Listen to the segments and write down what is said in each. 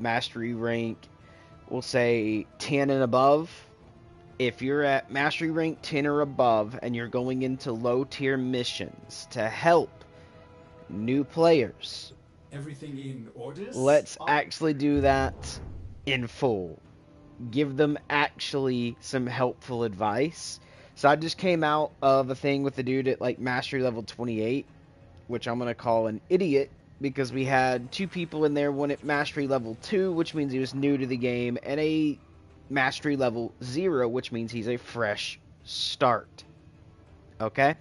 mastery rank, we'll say 10 and above. If you're at mastery rank 10 or above and you're going into low tier missions to help new players, Everything in orders? let's actually do that in full. Give them actually some helpful advice. So I just came out of a thing with the dude at like mastery level 28, which I'm going to call an idiot because we had two people in there, one at mastery level 2, which means he was new to the game, and a mastery level 0, which means he's a fresh start. Okay?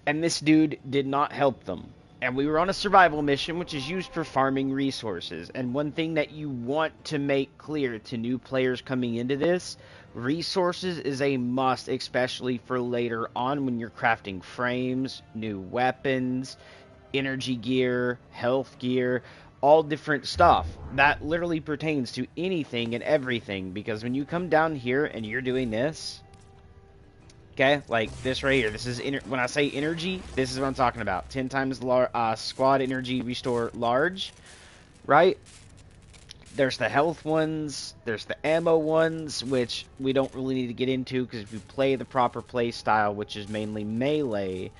And this dude did not help them. And we were on a survival mission, which is used for farming resources. And one thing that you want to make clear to new players coming into this, resources is a must, especially for later on when you're crafting frames, new weapons, energy gear, health gear, all different stuff. That literally pertains to anything and everything, because when you come down here and you're doing this, okay, like this right here, this is when I say energy, this is what I'm talking about. 10 times squad energy restore large, right? There's the health ones, there's the ammo ones, which we don't really need to get into because if you play the proper play style, which is mainly melee,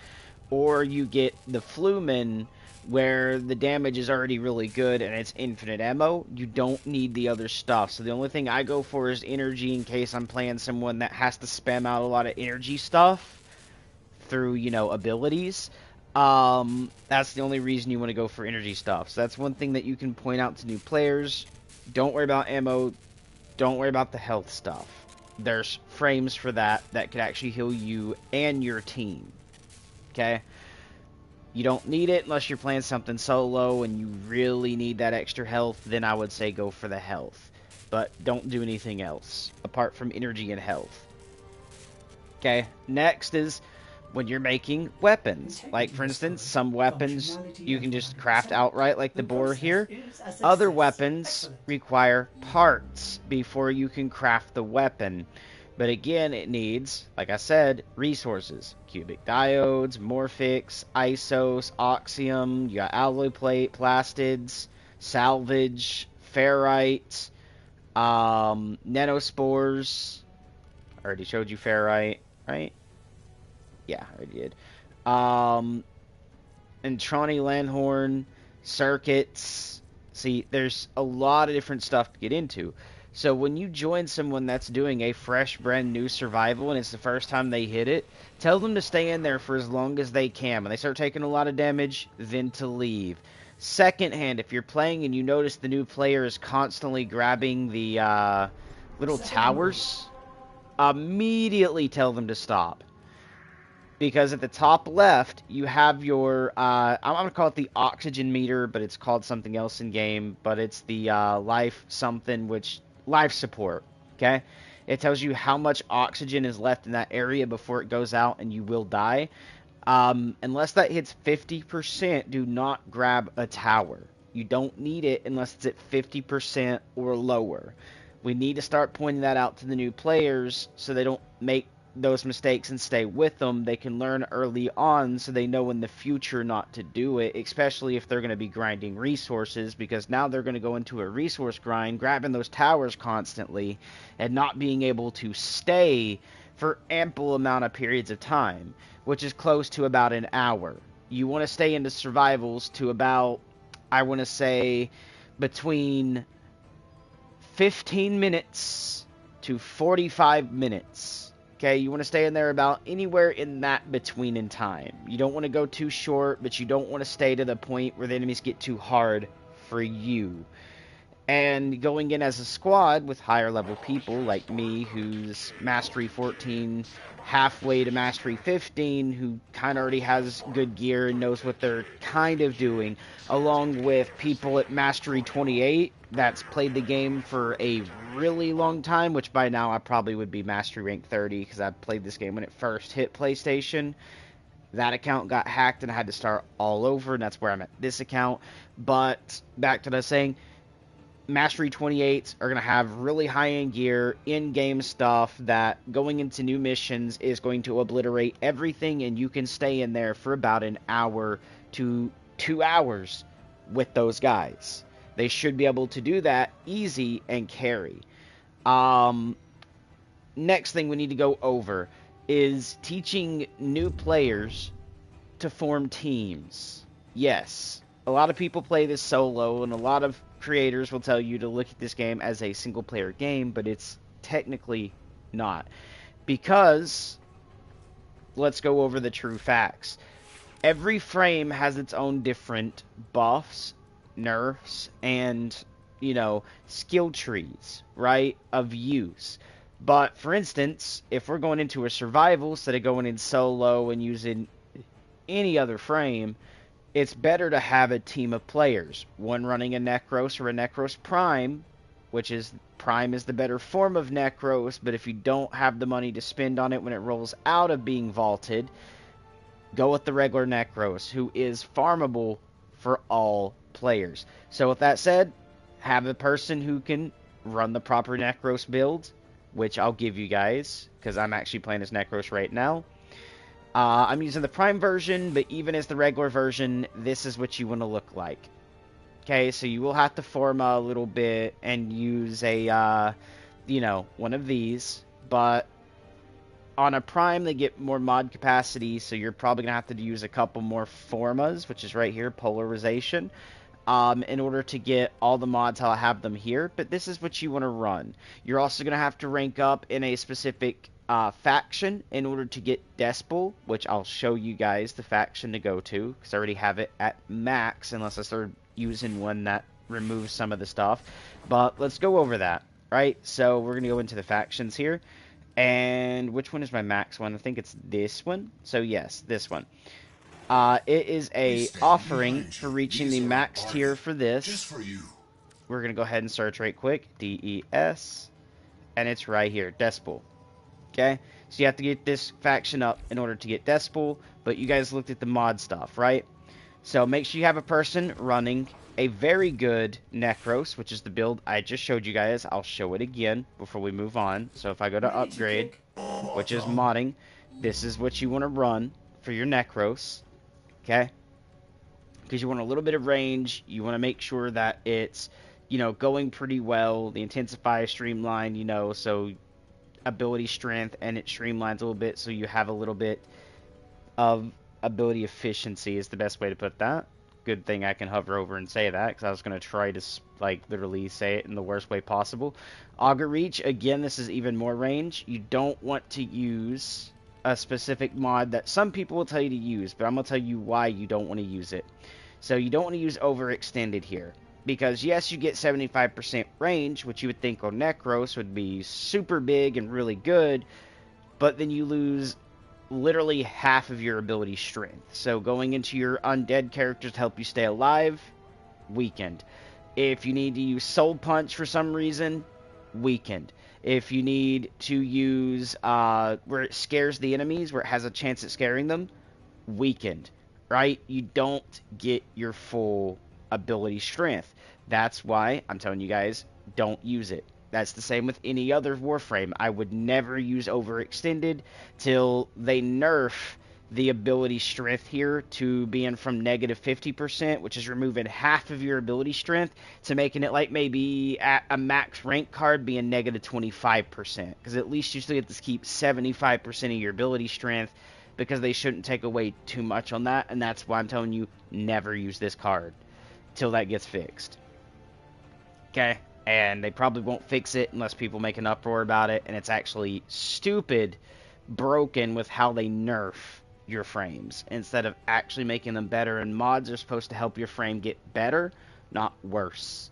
or you get the Flumen, where the damage is already really good and it's infinite ammo, you don't need the other stuff. So the only thing I go for is energy in case I'm playing someone that has to spam out a lot of energy stuff through, you know, abilities. That's the only reason you want to go for energy stuff. So that's one thing that you can point out to new players. Don't worry about ammo. Don't worry about the health stuff. There's frames for that could actually heal you and your team. Okay? You don't need it unless you're playing something solo and you really need that extra health, then I would say go for the health. But don't do anything else apart from energy and health. Okay, next is when you're making weapons. Like, for instance, some weapons you can just craft outright, like the boar here. Other weapons require parts before you can craft the weapon. But again, it needs, like I said, resources. Cubic diodes, morphics, isos, oxium, you got alloy plate, plastids, salvage, ferrite, nanospores. I already showed you ferrite, right? Yeah, I did. Intrani Lanhorn, circuits. See, there's a lot of different stuff to get into. So when you join someone that's doing a fresh, brand new survival and it's the first time they hit it, tell them to stay in there for as long as they can. When they start taking a lot of damage, then to leave. Second hand, if you're playing and you notice the new player is constantly grabbing the little towers, immediately tell them to stop. Because at the top left, you have your, I'm going to call it the oxygen meter, but it's called something else in game, but it's the life something, which, life support, okay? It tells you how much oxygen is left in that area before it goes out and you will die. Unless that hits 50%, do not grab a tower. You don't need it unless it's at 50% or lower. We need to start pointing that out to the new players so they don't make those mistakes and stay with them. They can learn early on so they know in the future not to do it, especially if they're going to be grinding resources, because now they're going to go into a resource grind, grabbing those towers constantly and not being able to stay for ample amount of periods of time, which is close to about an hour. You want to stay into survivals to about, I want to say, between 15 minutes to 45 minutes. Okay, you want to stay in there about anywhere in that between in time. You don't want to go too short, but you don't want to stay to the point where the enemies get too hard for you. And going in as a squad with higher level people like me, who's Mastery 14, halfway to Mastery 15, who kind of already has good gear and knows what they're kind of doing, along with people at Mastery 28 that's played the game for a really long time, which by now I probably would be Mastery Rank 30, because I played this game when it first hit PlayStation. That account got hacked and I had to start all over, and that's where I'm at this account. But back to what I was saying, Mastery 28s are going to have really high-end gear, in-game stuff that going into new missions is going to obliterate everything, and you can stay in there for about an hour to 2 hours with those guys. They should be able to do that easy and carry. Next thing we need to go over is teaching new players to form teams. Yes, a lot of people play this solo, and a lot of creators will tell you to look at this game as a single player game, but it's technically not. Because, let's go over the true facts. Every frame has its own different buffs, nerfs, and, skill trees, right, of use. But, for instance, if we're going into a survival instead of going in solo and using any other frame, it's better to have a team of players. One running a Necros or a Necros Prime, which is, Prime is the better form of Necros, but if you don't have the money to spend on it when it rolls out of being vaulted, go with the regular Necros, who is farmable for all players. So with that said, have a person who can run the proper Necros build, which I'll give you guys, because I'm actually playing as Necros right now. I'm using the Prime version, but even as the regular version, this is what you want to look like. Okay, so you will have to form a little bit and use a, one of these, but on a Prime, they get more mod capacity, so you're probably going to have to use a couple more formas, which is right here, polarization, in order to get all the mods how I have them here. But this is what you want to run. You're also going to have to rank up in a specific faction in order to get Despel, which I'll show you guys the faction to go to, because I already have it at max, unless I start using one that removes some of the stuff. But let's go over that, right? So we're going to go into the factions here. And which one is my max one? I think it's this one. So yes, this one. It is a offering for reaching the max tier for this. Just for you. We're going to go ahead and search right quick. DES. And it's right here. Despel. Okay? So you have to get this faction up in order to get Despel. But you guys looked at the mod stuff, right? So make sure you have a person running a very good Necros, which is the build I just showed you guys. I'll show it again before we move on. So if I go to upgrade, which is modding, this is what you want to run for your Necros. Okay? Because you want a little bit of range. You want to make sure that it's, going pretty well. The Intensify streamline, so ability strength, and it streamlines a little bit, so you have a little bit of ability efficiency is the best way to put that. Good thing I can hover over and say that, because I was going to try to, literally say it in the worst way possible. Auger Reach, again, this is even more range. You don't want to use a specific mod that some people will tell you to use, but I'm going to tell you why you don't want to use it. So you don't want to use Overextended here, because yes, you get 75% range, which you would think on Necros would be super big and really good, but then you lose literally half of your ability strength. So going into your undead characters to help you stay alive, weakened. If you need to use Soul Punch for some reason, weakened. If you need to use where it scares the enemies, where it has a chance at scaring them, weakened. Right? You don't get your full ability strength. That's why I'm telling you guys, don't use it. That's the same with any other Warframe. I would never use Overextended till they nerf the ability strength here to being from negative 50%, which is removing half of your ability strength, to making it like maybe at a max rank card being negative 25%. Because at least you still get to keep 75% of your ability strength, because they shouldn't take away too much on that. And that's why I'm telling you, never use this card till that gets fixed. Okay? And they probably won't fix it unless people make an uproar about it. And it's actually stupid broken with how they nerf your frames instead of actually making them better. And mods are supposed to help your frame get better, not worse.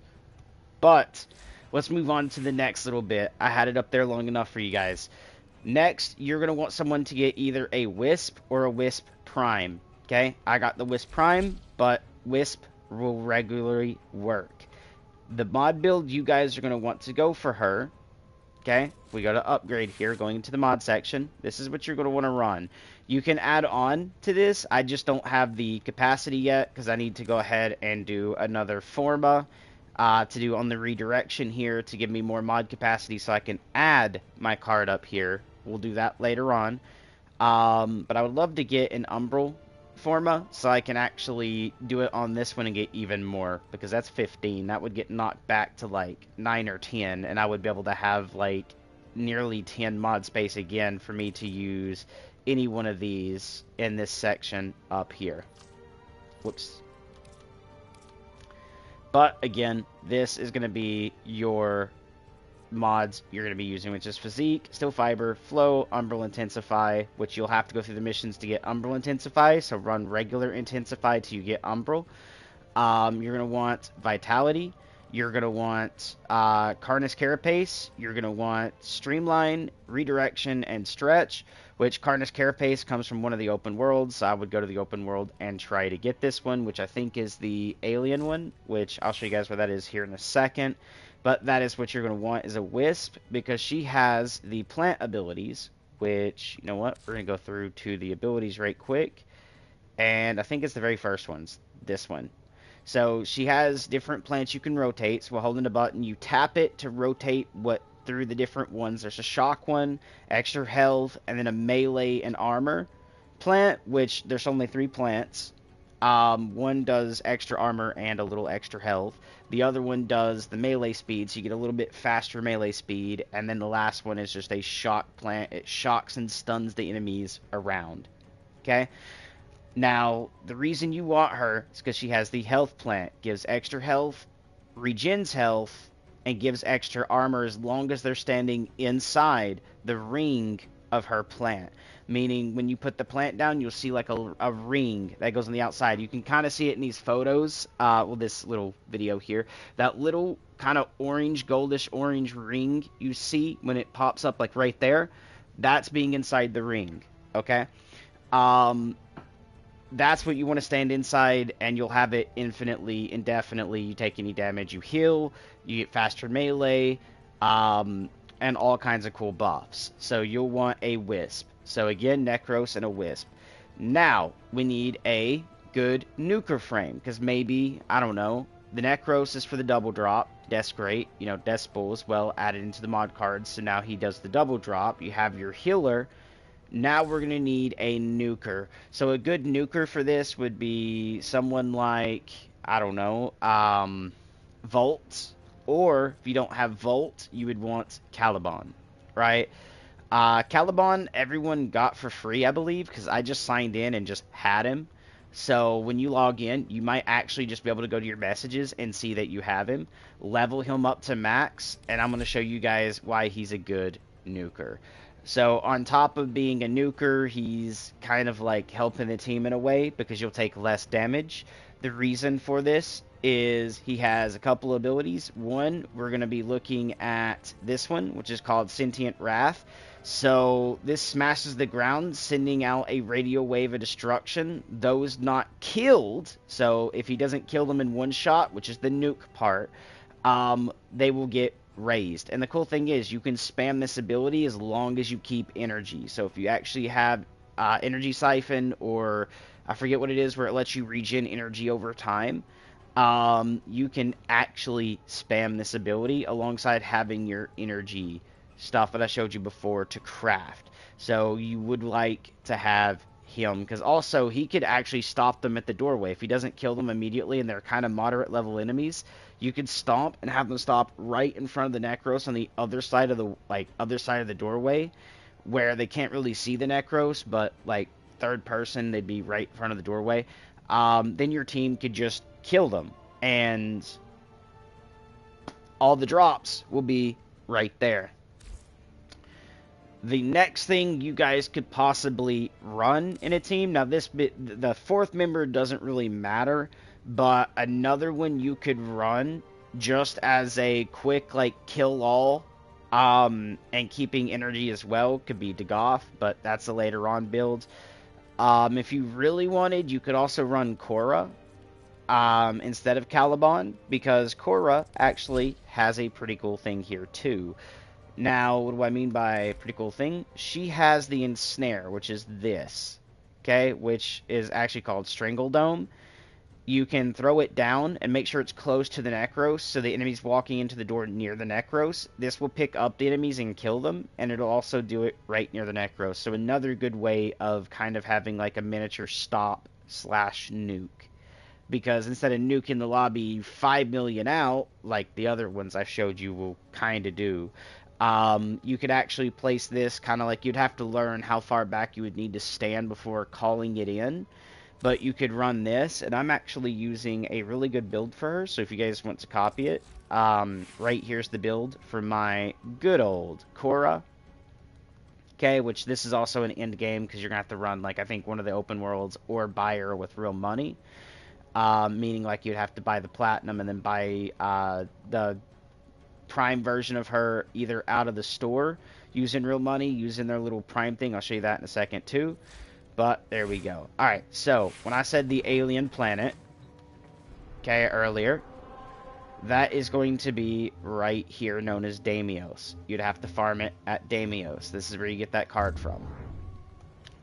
But let's move on to the next little bit. I had it up there long enough for you guys. Next, you're going to want someone to get either a Wisp or a Wisp Prime. Okay? I got the Wisp Prime, but Wisp will regularly work. The mod build you guys are going to want to go for her, okay? We go to upgrade here, going into the mod section. This is what you're going to want to run. You can add on to this. I just don't have the capacity yet, because I need to go ahead and do another forma to do on the redirection here to give me more mod capacity so I can add my card up here. We'll do that later on. But I would love to get an Umbral Forma, so I can actually do it on this one and get even more, because that's 15. That would get knocked back to like 9 or 10, and I would be able to have like nearly 10 mod space again for me to use any one of these in this section up here. Whoops. But again, this is going to be your mods you're going to be using, which is Physique, Steel Fiber, Flow, Umbral Intensify, which you'll have to go through the missions to get Umbral Intensify, so run regular Intensify till you get Umbral. You're going to want Vitality, you're going to want Carnus Carapace, you're going to want Streamline, Redirection, and Stretch, which Carnus Carapace comes from one of the open worlds, so I would go to the open world and try to get this one, which I think is the alien one, which I'll show you guys where that is here in a second. But that is what you're going to want, is a Wisp, because she has the plant abilities, which, you know what, we're going to go through to the abilities right quick. And I think it's the very first one's this one. So she has different plants you can rotate. So while holding the button, you tap it to rotate through the different ones. There's a shock one, extra health, and then a melee and armor plant, which there's only 3 plants. One does extra armor and a little extra health. The other one does the melee speed, so you get a little bit faster melee speed. And then the last one is just a shock plant. It shocks and stuns the enemies around. Okay? Now, the reason you want her is because she has the health plant. Gives extra health, regens health, and gives extra armor as long as they're standing inside the ring of her plant. Meaning, when you put the plant down, you'll see like a ring that goes on the outside. You can kind of see it in these photos, this little video here. That little kind of orange, goldish orange ring you see when it pops up like right there, that's being inside the ring, okay? That's what you want to stand inside, and you'll have it infinitely, indefinitely. You take any damage, you heal, you get faster melee, and all kinds of cool buffs. So you'll want a Wisp. So again, Necros and a Wisp. Now, we need a good nuker frame, because maybe, I don't know, the Necros is for the double drop. That's great. You know, Despol as well added into the mod cards, so now he does the double drop. You have your healer. Now we're going to need a nuker. So a good nuker for this would be someone like, I don't know, Volt. Or, if you don't have Volt, you would want Caliban, right? Caliban, everyone got for free, I believe, because I just signed in and just had him. So when you log in, you might actually just be able to go to your messages and see that you have him. Level him up to max, and I'm going to show you guys why he's a good nuker. So on top of being a nuker, he's kind of like helping the team in a way, because you'll take less damage. The reason for this is he has a couple abilities. One, we're going to be looking at this one, which is called Sentient Wrath. So this smashes the ground, sending out a radio wave of destruction. Those not killed, so if he doesn't kill them in one shot, which is the nuke part, they will get raised. And the cool thing is, you can spam this ability as long as you keep energy. So if you actually have energy siphon, or I forget what it is, where it lets you regen energy over time, you can actually spam this ability alongside having your energy stuff that I showed you before to craft. So you would like to have him, because also he could actually stop them at the doorway. If he doesn't kill them immediately and they're kind of moderate level enemies, you could stomp and have them stop right in front of the Necros on the other side of the doorway, where they can't really see the Necros, but like third person, they'd be right in front of the doorway. Then your team could just kill them, and all the drops will be right there. The next thing you guys could possibly run in a team, now the fourth member doesn't really matter, but another one you could run just as a quick like kill all, and keeping energy as well, could be Dagoth, but that's a later on build. If you really wanted, you could also run Korra instead of Caliban, because Korra actually has a pretty cool thing here too. Now, what do I mean by a pretty cool thing? She has the Ensnare, which is this, okay, which is actually called Strangle Dome. You can throw it down and make sure it's close to the Necros, so the enemy's walking into the door near the Necros. This will pick up the enemies and kill them, and it'll also do it right near the Necros. So another good way of kind of having like a miniature stop nuke. Because instead of nuking the lobby 5 million out, like the other ones I showed you will kind of do, you could actually place this kind of like you'd have to learn how far back you would need to stand before calling it in. But you could run this, and I'm actually using a really good build for her, so if you guys want to copy it, right here's the build for my good old Korra. Okay, which this is also an end game because you're going to have to run, like, I think one of the open worlds or buy her with real money. Meaning, like, you'd have to buy the platinum and then buy the prime version of her either out of the store using real money, using their little prime thing. I'll show you that in a second, too. But there we go. Alright, so when I said the alien planet, okay, earlier, that is going to be right here known as Damios. You'd have to farm it at Damios. This is where you get that card from.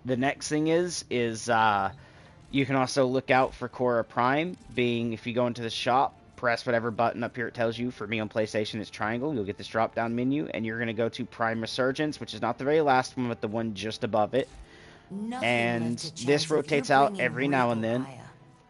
The next thing is you can also look out for Korra Prime, being if you go into the shop, press whatever button up here it tells you. For me on PlayStation, it's triangle. You'll get this drop-down menu, and you're going to go to Prime Resurgence, which is not the very last one, but the one just above it. And this rotates out every now and then,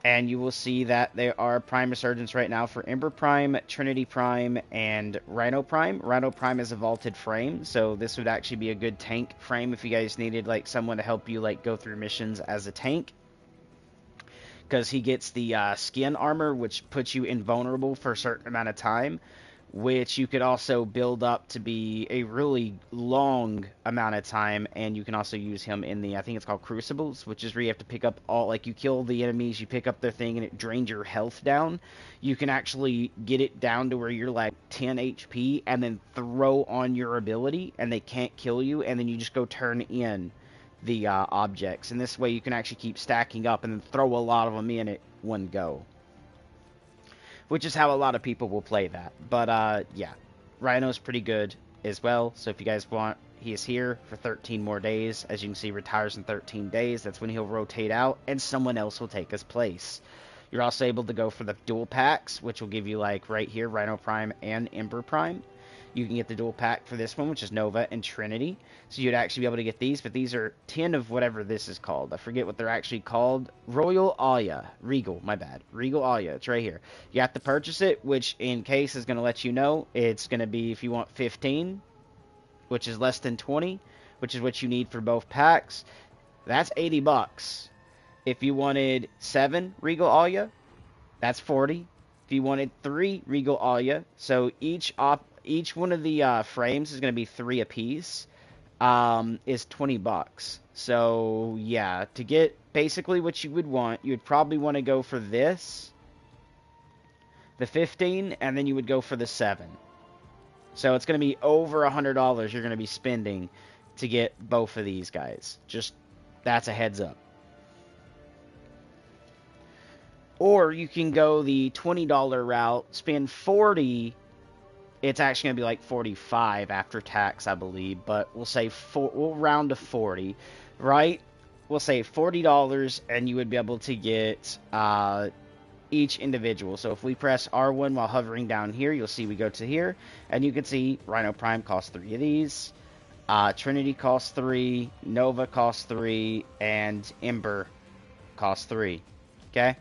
and you will see that there are Prime Resurgence right now for Ember Prime, Trinity Prime, and Rhino Prime. Rhino Prime is a vaulted frame, so this would actually be a good tank frame if you guys needed like someone to help you like go through missions as a tank. Because he gets the skin armor, which puts you invulnerable for a certain amount of time, which you could also build up to be a really long amount of time, and you can also use him in the, I think it's called Crucibles, which is where you have to pick up all, like, you kill the enemies, you pick up their thing, and it drains your health down. You can actually get it down to where you're, like, 10 HP, and then throw on your ability, and they can't kill you, and then you just go turn in the objects, and this way you can actually keep stacking up and then throw a lot of them in at one go, which is how a lot of people will play that. But yeah, Rhino's pretty good as well, so if you guys want, he is here for 13 more days. As you can see, retires in 13 days. That's when he'll rotate out and someone else will take his place. You're also able to go for the dual packs, which will give you, like, right here, Rhino Prime and Ember Prime. You can get the dual pack for this one, which is Nova and Trinity. So you'd actually be able to get these, but these are 10 of whatever this is called. I forget what they're actually called. Royal Aya. Regal, my bad. Regal Aya. It's right here. You have to purchase it, which in case is going to let you know. It's going to be, if you want 15, which is less than 20, which is what you need for both packs, that's 80 bucks. If you wanted 7 Regal Aya, that's 40. If you wanted 3 Regal Aya, so each one of the frames is going to be 3 apiece, is 20 bucks. So, yeah, to get basically what you would want, you would probably want to go for this, the 15, and then you would go for the 7. So it's going to be over $100 you're going to be spending to get both of these guys. Just, that's a heads up. Or you can go the $20 route, spend 40. It's actually going to be like 45 after tax, I believe, but we'll say we'll round to 40, right? We'll say $40, and you would be able to get each individual. So if we press R1 while hovering down here, you'll see we go to here, and you can see Rhino Prime costs 3 of these, Trinity costs 3, Nova costs 3, and Ember costs 3, okay?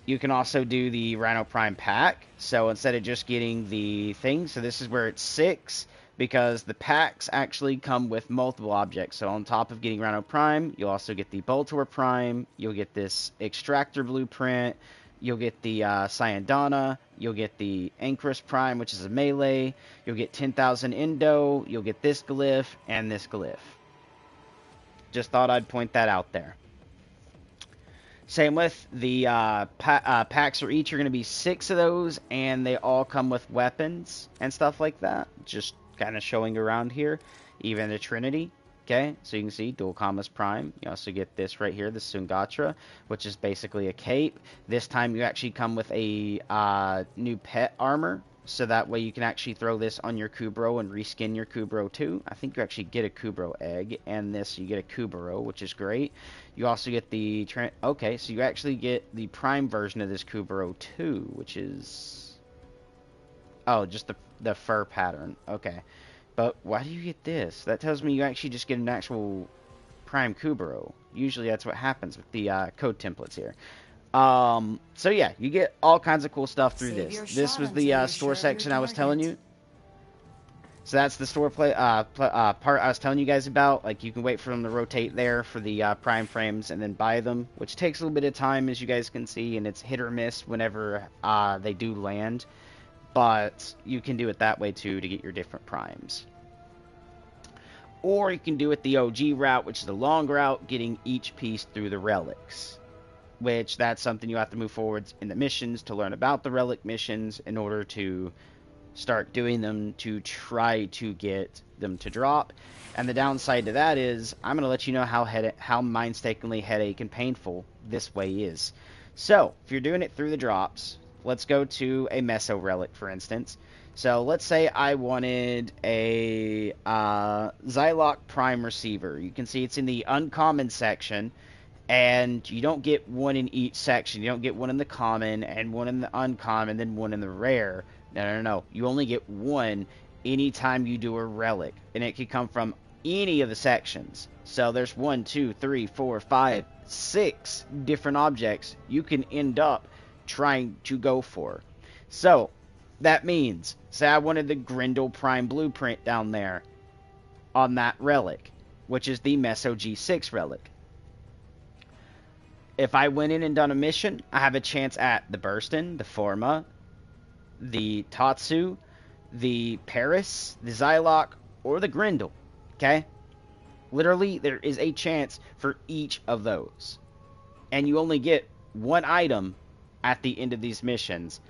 You can also do the Rhino Prime pack. So instead of just getting the thing, so this is where it's 6, because the packs actually come with multiple objects. So on top of getting Rhino Prime, you'll also get the Boltor Prime, you'll get this Extractor Blueprint, you'll get the Cyandana, you'll get the Anchorus Prime, which is a melee, you'll get 10,000 Endo, you'll get this glyph, and this glyph. Just thought I'd point that out there. Same with the packs for each are going to be 6 of those, and they all come with weapons and stuff like that. Just kind of showing around here. Even the Trinity, okay? So you can see Dual Commas Prime. You also get this right here, the Sungatra, which is basically a cape. This time you actually come with a new pet armor, so that way you can actually throw this on your Kubro and reskin your Kubro too. I think you actually get a Kubro egg, and this you get a Kubro, which is great. You also get the okay, so you actually get the Prime version of this Kubro too, which is just the fur pattern. Okay, but why do you get this? That tells me you actually just get an actual Prime Kubro. Usually that's what happens with the code templates here. So yeah, you get all kinds of cool stuff through this. This was the store section I was telling you. So that's the store part I was telling you guys about. Like, you can wait for them to rotate there for the prime frames and then buy them, which takes a little bit of time, as you guys can see, and it's hit or miss whenever they do land. But you can do it that way too to get your different primes. Or you can do it the OG route, which is the long route, getting each piece through the relics. Which, that's something you have to move forwards in the missions to learn about the relic missions in order to start doing them to try to get them to drop. And the downside to that is, I'm going to let you know how painstakingly headache and painful this way is. So, if you're doing it through the drops, let's go to a Meso relic, for instance. So, let's say I wanted a Xylock Prime Receiver. You can see it's in the uncommon section, and you don't get one in each section. You don't get one in the common, and one in the uncommon, then one in the rare. No. You only get one anytime you do a relic, and it can come from any of the sections. So there's 1, 2, 3, 4, 5, 6 different objects you can end up trying to go for. So that means, say I wanted the Grendel Prime Blueprint down there on that relic, which is the Meso G6 relic. If I went in and done a mission, I have a chance at the Burston, the Forma, the Tatsu, the Paris, the Xylock, or the Grendel. Okay? Literally, there is a chance for each of those. And you only get one item at the end of these missions.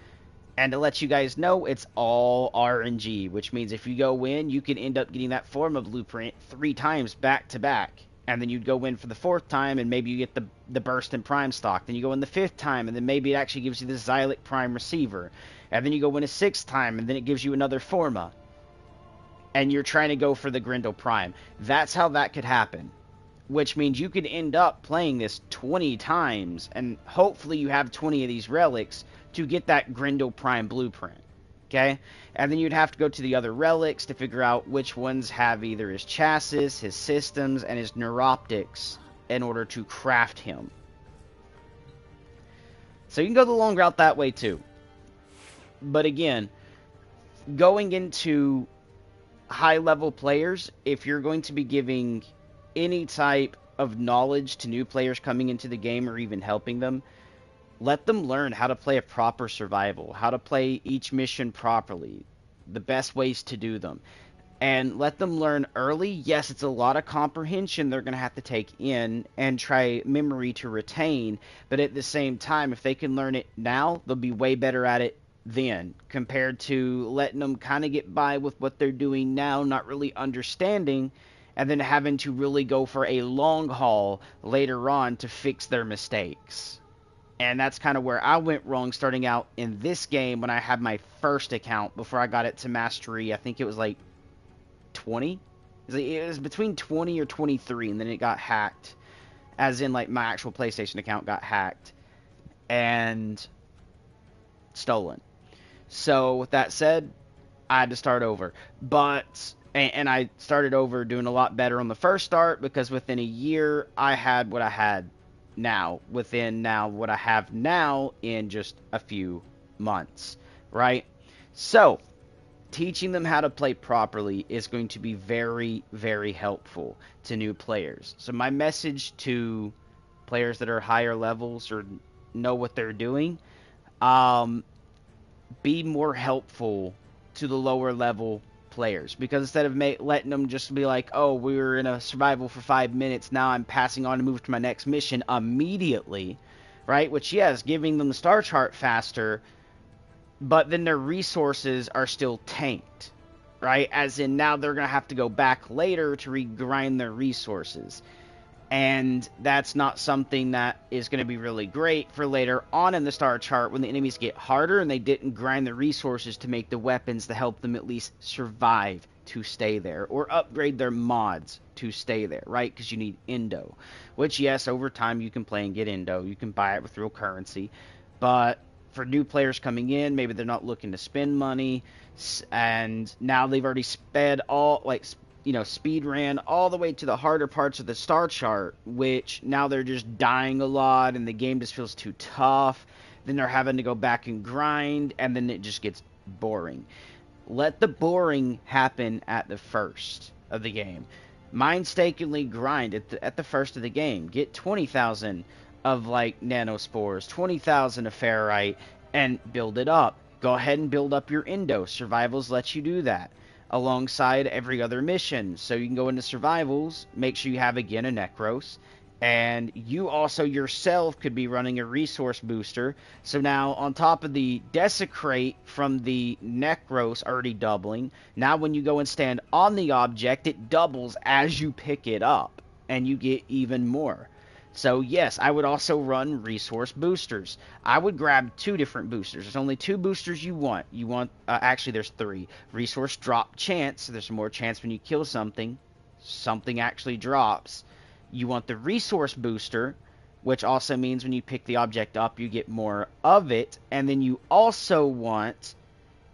And to let you guys know, it's all RNG, which means if you go in, you can end up getting that Forma blueprint 3 times back to back. And then you'd go in for the 4th time, and maybe you get the Burst and Prime stock. Then you go in the 5th time, and then maybe it actually gives you the Xylock Prime Receiver. And then you go in a 6th time, and then it gives you another Forma. And you're trying to go for the Grendel Prime. That's how that could happen. Which means you could end up playing this 20 times, and hopefully you have 20 of these relics to get that Grendel Prime blueprint. Okay? And then you'd have to go to the other relics to figure out which ones have either his chassis, his systems, and his neuroptics in order to craft him. So you can go the long route that way too. But again, going into high-level players, if you're going to be giving any type of knowledge to new players coming into the game or even helping them, let them learn how to play a proper survival, how to play each mission properly, the best ways to do them. And let them learn early. Yes, it's a lot of comprehension they're going to have to take in and try memory to retain. But at the same time, if they can learn it now, they'll be way better at it then, compared to letting them kind of get by with what they're doing now, not really understanding, and then having to really go for a long haul later on to fix their mistakes. And that's kind of where I went wrong starting out in this game when I had my first account before I got it to mastery. I think it was like 20. It was between 20 or 23, and then it got hacked. As in, like, my actual PlayStation account got hacked and stolen. So, with that said, I had to start over. And I started over doing a lot better on the first start, because within a year, I had what I had now. Within now what I have now in just a few months, right? So, teaching them how to play properly is going to be very, very helpful to new players. So my message to players that are higher levels or know what they're doing, be more helpful to the lower level players, because instead of letting them just be like, oh, we were in a survival for 5 minutes, now I'm passing on to move to my next mission immediately, right? Which, yes, giving them the star chart faster, but then their resources are still tanked, right? As in, now they're going to have to go back later to regrind their resources. And that's not something that is going to be really great for later on in the star chart when the enemies get harder and they didn't grind the resources to make the weapons to help them at least survive to stay there, or upgrade their mods to stay there, right? Because you need Indo, which, yes, over time you can play and get Indo. You can buy it with real currency. But for new players coming in, maybe they're not looking to spend money, and now they've already spent all, speed ran all the way to the harder parts of the star chart, which now they're just dying a lot and the game just feels too tough. Then they're having to go back and grind, and then it just gets boring. Let the boring happen at the first of the game. Minestakingly grind at the first of the game. Get 20,000 of like nanospores, 20,000 of ferrite, and build it up. Go ahead and build up your endo. Survivals lets you do that alongside every other mission. So you can go into survivals, make sure you have again a Necros, and you also yourself could be running a resource booster. So now on top of the desecrate from the Necros already doubling, now when you go and stand on the object, it doubles as you pick it up, and you get even more. So yes, I would also run resource boosters. I would grab 2 different boosters. There's only 2 boosters you want. Actually there's 3. Resource drop chance, so there's more chance when you kill something actually drops. You want the resource booster, which also means when you pick the object up, you get more of it. And then you also want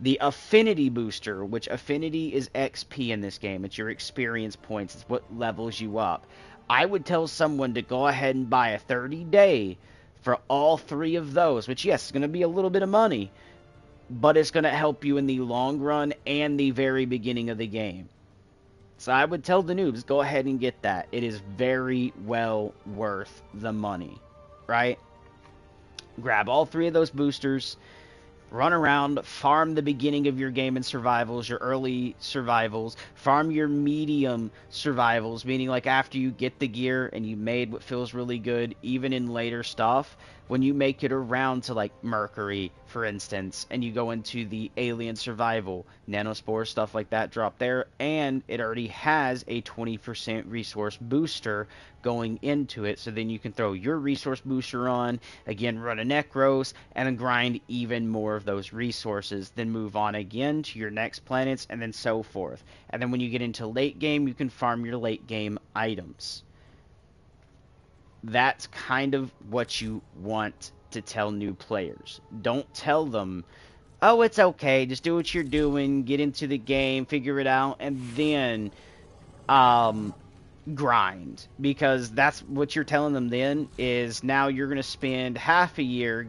the affinity booster, which affinity is XP in this game. It's your experience points. It's what levels you up. I would tell someone to go ahead and buy a 30-day for all 3 of those, which, yes, is going to be a little bit of money, but it's going to help you in the long run and the very beginning of the game. So I would tell the noobs, go ahead and get that. It is very well worth the money, right? Grab all 3 of those boosters, run around, farm the beginning of your game in survivals, your early survivals, farm your medium survivals, meaning like after you get the gear and you made what feels really good, even in later stuff, when you make it around to like Mercury, for instance, and you go into the alien survival, nanospore, stuff like that drop there, and it already has a 20% resource booster going into it, so then you can throw your resource booster on, again run a Necros, and then grind even more of those resources, then move on again to your next planets, and then so forth. And then when you get into late game, you can farm your late game items. That's kind of what you want to tell new players. Don't tell them, oh, it's okay, just do what you're doing, get into the game, figure it out, and then grind. Because that's what you're telling them then, is now you're going to spend half a year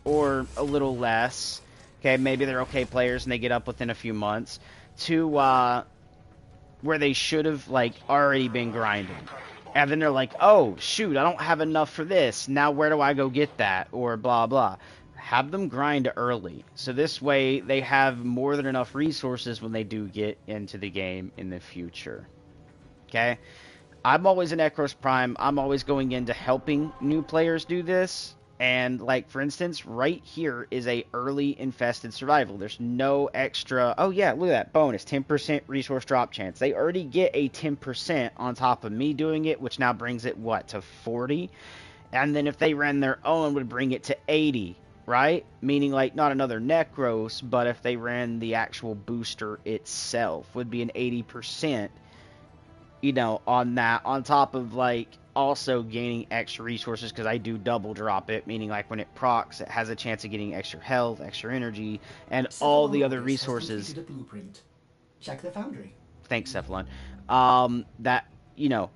or a little less, okay, maybe they're okay players and they get up within a few months, to where they should have like already been grinding. And then they're like, oh, shoot, I don't have enough for this. Now where do I go get that? Or blah, blah. Have them grind early. So this way they have more than enough resources when they do get into the game in the future. Okay? I'm always an Necros Prime. I'm always going into helping new players do this. And, like, for instance, right here is a early infested survival. There's no extra... Oh, yeah, look at that. Bonus. 10% resource drop chance. They already get a 10% on top of me doing it, which now brings it, what, to 40? And then if they ran their own, would bring it to 80, right? Meaning, like, not another Necros, but if they ran the actual booster itself, would be an 80%, you know, on that. On top of, like... also gaining extra resources, because I do double drop it, meaning like when it procs, it has a chance of getting extra health, extra energy, and all the other resources. A blueprint. Check the foundry. Thanks, Cephalon. That, you know,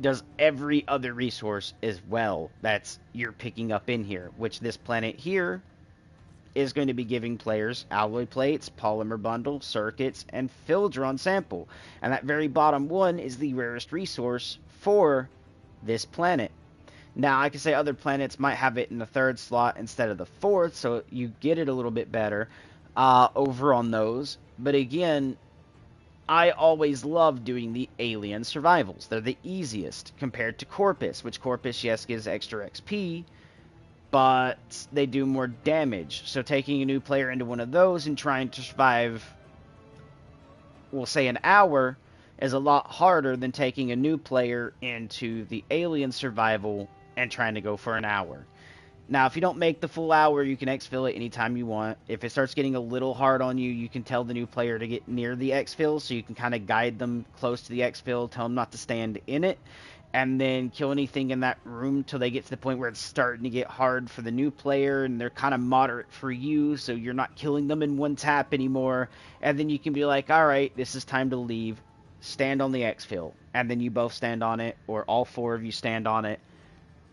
does every other resource as well that's you're picking up in here, which this planet here is going to be giving players alloy plates, polymer bundle, circuits, and Phildron sample. And that very bottom one is the rarest resource for this planet. Now, I can say other planets might have it in the 3rd slot instead of the 4th, so you get it a little bit better over on those. But again, I always love doing the alien survivals. They're the easiest compared to Corpus, which Corpus, yes, gives extra XP, but they do more damage. So taking a new player into one of those and trying to survive, we'll say an hour, is a lot harder than taking a new player into the alien survival and trying to go for an hour. Now, if you don't make the full hour, you can exfil it anytime you want. If it starts getting a little hard on you, you can tell the new player to get near the exfil, so you can kind of guide them close to the exfil, tell them not to stand in it, and then kill anything in that room till they get to the point where it's starting to get hard for the new player, and they're kind of moderate for you, so you're not killing them in one tap anymore, and then you can be like, alright, this is time to leave. stand on the exfil, and then you both stand on it, or all 4 of you stand on it,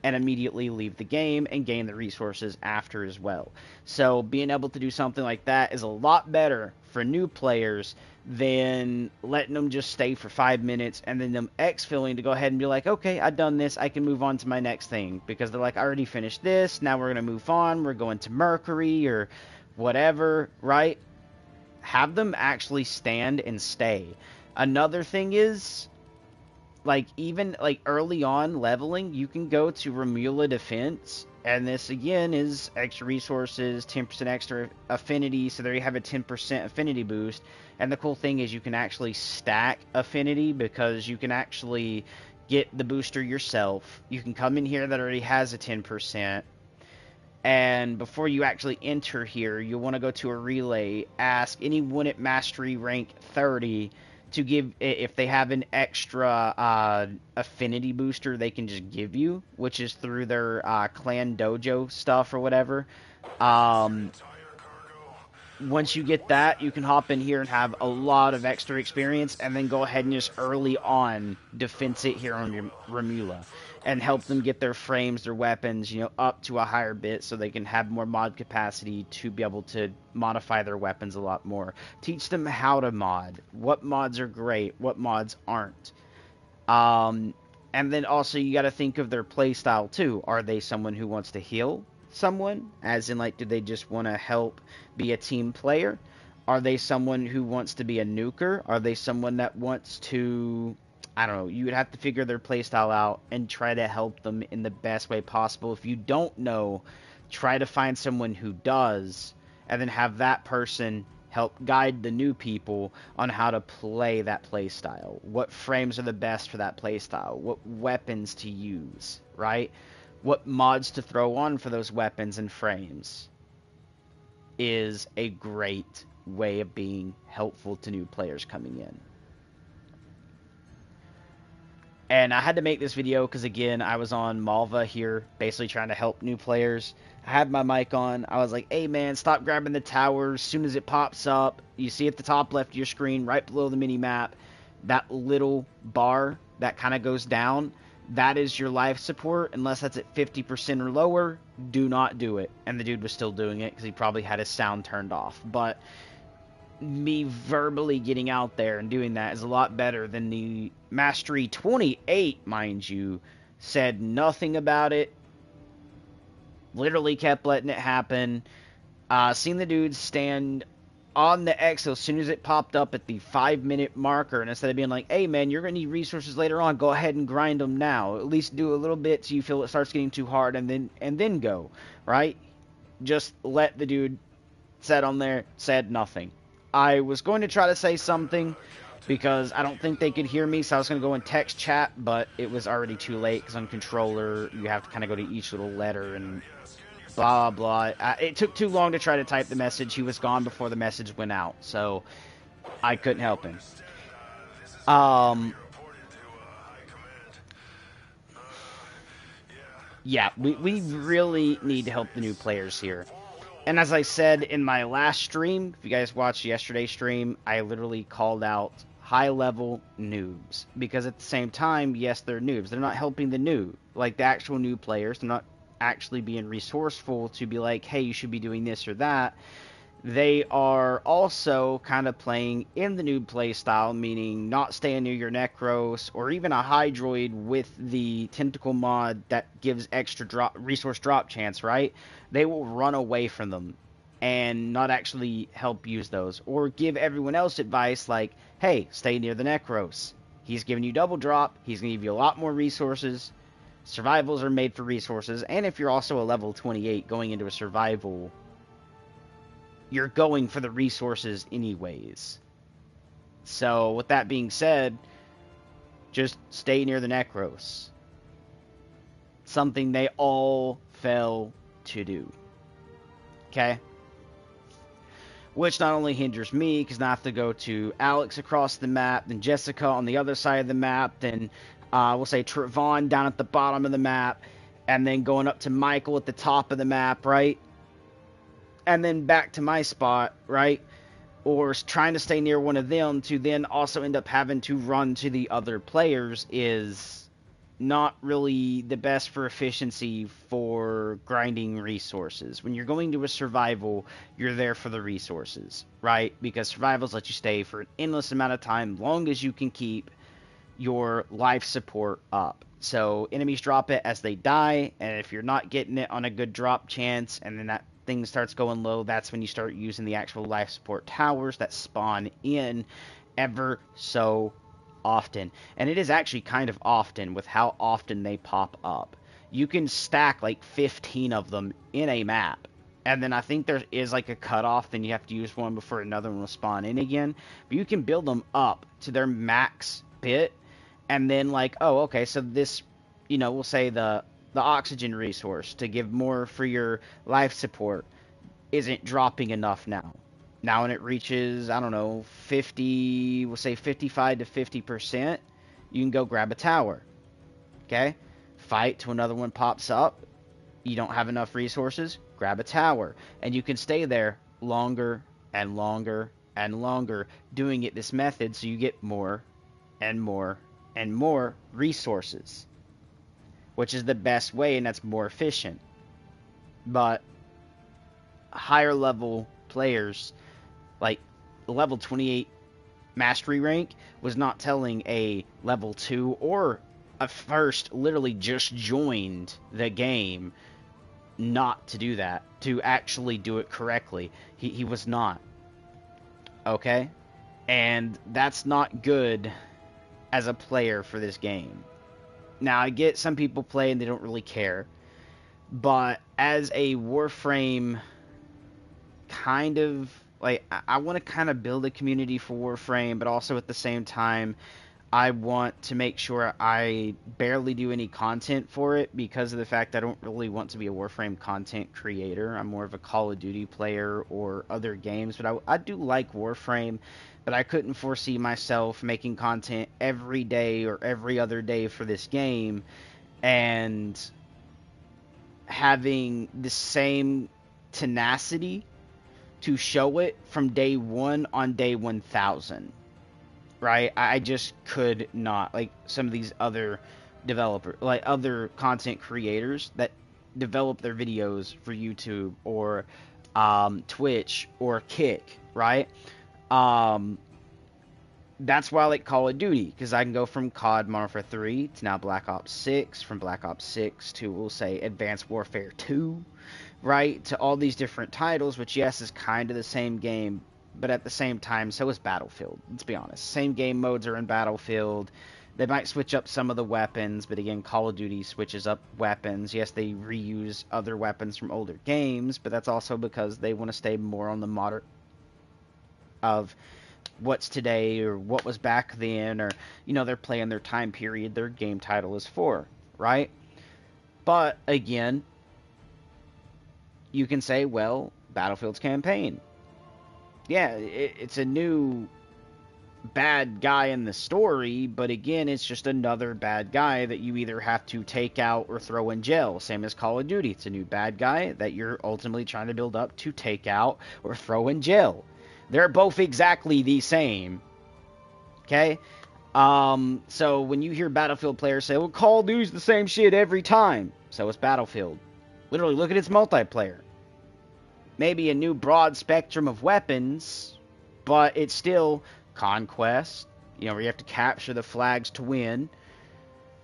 and immediately leave the game and gain the resources after as well. So being able to do something like that is a lot better for new players than letting them just stay for 5 minutes and then them exfilling to go ahead and be like, okay, I've done this, I can move on to my next thing. Because they're like, I already finished this, now we're going to move on, we're going to Mercury or whatever, right? Have them actually stand and stay. Another thing is, like, even like early on leveling, you can go to Remula Defense, and this again is extra resources, 10% extra affinity, so there you have a 10% affinity boost. And the cool thing is you can actually stack affinity, because you can actually get the booster yourself. You can come in here that already has a 10%, and before you actually enter here, you'll want to go to a relay, ask anyone at mastery rank 30 to give, if they have an extra affinity booster they can just give you, which is through their clan dojo stuff or whatever. Once you get that, you can hop in here and have a lot of extra experience, and then go ahead and just early on defense it here on your Remula, and help them get their frames, their weapons, you know, up to a higher bit, so they can have more mod capacity to be able to modify their weapons a lot more. Teach them how to mod, what mods are great, what mods aren't. And then also you got to think of their playstyle too. Are they someone who wants to heal someone, as in, like, do they just want to help be a team player? Are they someone who wants to be a nuker? Are they someone that wants to, I don't know, you would have to figure their playstyle out and try to help them in the best way possible. If you don't know, try to find someone who does, and then have that person help guide the new people on how to play that playstyle. What frames are the best for that playstyle? What weapons to use, right? What mods to throw on for those weapons and frames is a great way of being helpful to new players coming in. And I had to make this video because, again, I was on Malva here, basically trying to help new players. I had my mic on. I was like, hey, man, stop grabbing the towers. As soon as it pops up, you see at the top left of your screen, right below the mini-map, that little bar that kind of goes down. That is your life support. Unless that's at 50% or lower, do not do it. And the dude was still doing it because he probably had his sound turned off. But me verbally getting out there and doing that is a lot better than the Mastery 28, mind you, said nothing about it. Literally kept letting it happen. Seen the dude stand on the exo as soon as it popped up at the 5-minute marker, and instead of being like, hey man, you're going to need resources later on, go ahead and grind them now. At least do a little bit so you feel it starts getting too hard, and then go, right? Just let the dude sit on there, said nothing. I was going to try to say something because I don't think they could hear me, so I was going to go in text chat, but it was already too late because on controller you have to kind of go to each little letter and blah, blah. It took too long to try to type the message. He was gone before the message went out, so I couldn't help him. Yeah, we really need to help the new players here. And as I said in my last stream, if you guys watched yesterday's stream, I literally called out high-level noobs. Because at the same time, yes, they're noobs. They're not helping the new, like the actual new players. They're not actually being resourceful to be like, hey, you should be doing this or that. They are also kind of playing in the noob play style, meaning not staying near your Necros or even a Hydroid with the Tentacle mod that gives extra resource drop chance, right? They will run away from them and not actually help use those. Or give everyone else advice like, hey, stay near the Necros. He's giving you double drop. He's going to give you a lot more resources. Survivals are made for resources. And if you're also a level 28 going into a survival, you're going for the resources anyways. So, with that being said, just stay near the Necros. Something they all fail to do. Okay? Which not only hinders me, because now I have to go to Alex across the map, then Jessica on the other side of the map, then we'll say Trevon down at the bottom of the map, and then going up to Michael at the top of the map, right? And then back to my spot, right? or trying to stay near one of them to then also end up having to run to the other players is not really the best for efficiency for grinding resources. When you're going to a survival, you're there for the resources, right? Because survivals let you stay for an endless amount of time, long as you can keep your life support up. So enemies drop it as they die, and if you're not getting it on a good drop chance, and then that thing starts going low, that's when you start using the actual life support towers that spawn in ever so often. And it is actually kind of often with how often they pop up. You can stack like 15 of them in a map. And then I think there is like a cutoff, then you have to use one before another one will spawn in again. But you can build them up to their max bit. And then like, oh, okay, so this, we'll say the oxygen resource to give more for your life support isn't dropping enough now. Now when it reaches, I don't know, 50, we'll say 55 to 50%, you can go grab a tower. Okay? Fight till another one pops up. You don't have enough resources, grab a tower. And you can stay there longer and longer and longer doing it this method so you get more and more and more resources. Which is the best way, and that's more efficient. But higher level players, like level 28 mastery rank, was not telling a level 2 or a first literally just joined the game not to do that, to actually do it correctly. He was not. Okay? And that's not good as a player for this game. Now, I get some people play and they don't really care, but as a Warframe kind of, like, I want to kind of build a community for Warframe, but also at the same time, I want to make sure I barely do any content for it because of the fact I don't really want to be a Warframe content creator. I'm more of a Call of Duty player or other games, but I do like Warframe, but I couldn't foresee myself making content every day or every other day for this game and having the same tenacity to show it from day one on day 1000. Right? I just could not. Like some of these other developers, like other content creators that develop their videos for YouTube or Twitch or Kick, right? That's why I like Call of Duty, because I can go from COD Modern Warfare 3 to now Black Ops 6, from Black Ops 6 to, we'll say, Advanced Warfare 2, right? To all these different titles, which, yes, is kind of the same game, but at the same time, so is Battlefield. Let's be honest. Same game modes are in Battlefield. They might switch up some of the weapons, but again, Call of Duty switches up weapons. Yes, they reuse other weapons from older games, but that's also because they want to stay more on the modern of what's today or what was back then, or, they're playing their time period their game title is for, right? But, again, you can say, well, Battlefield's campaign. Yeah, it's a new bad guy in the story, but again, it's just another bad guy that you either have to take out or throw in jail. Same as Call of Duty. It's a new bad guy that you're ultimately trying to build up to take out or throw in jail. They're both exactly the same. Okay? So when you hear Battlefield players say, well, Call of Duty's the same shit every time. So is Battlefield. Literally, look at its multiplayer. Maybe a new broad spectrum of weapons, but it's still conquest, where you have to capture the flags to win.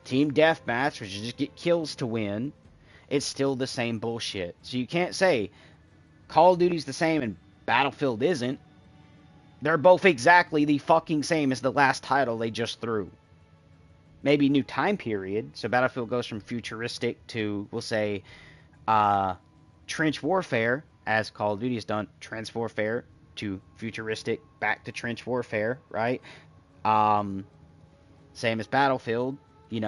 Team deathmatch, which you just get kills to win. It's still the same bullshit. So you can't say Call of Duty's the same and Battlefield isn't. They're both exactly the fucking same as the last title they just threw. Maybe new time period. So Battlefield goes from futuristic to, we'll say, trench warfare, as Call of Duty has done, trench warfare to futuristic, back to trench warfare, right? Same as Battlefield, we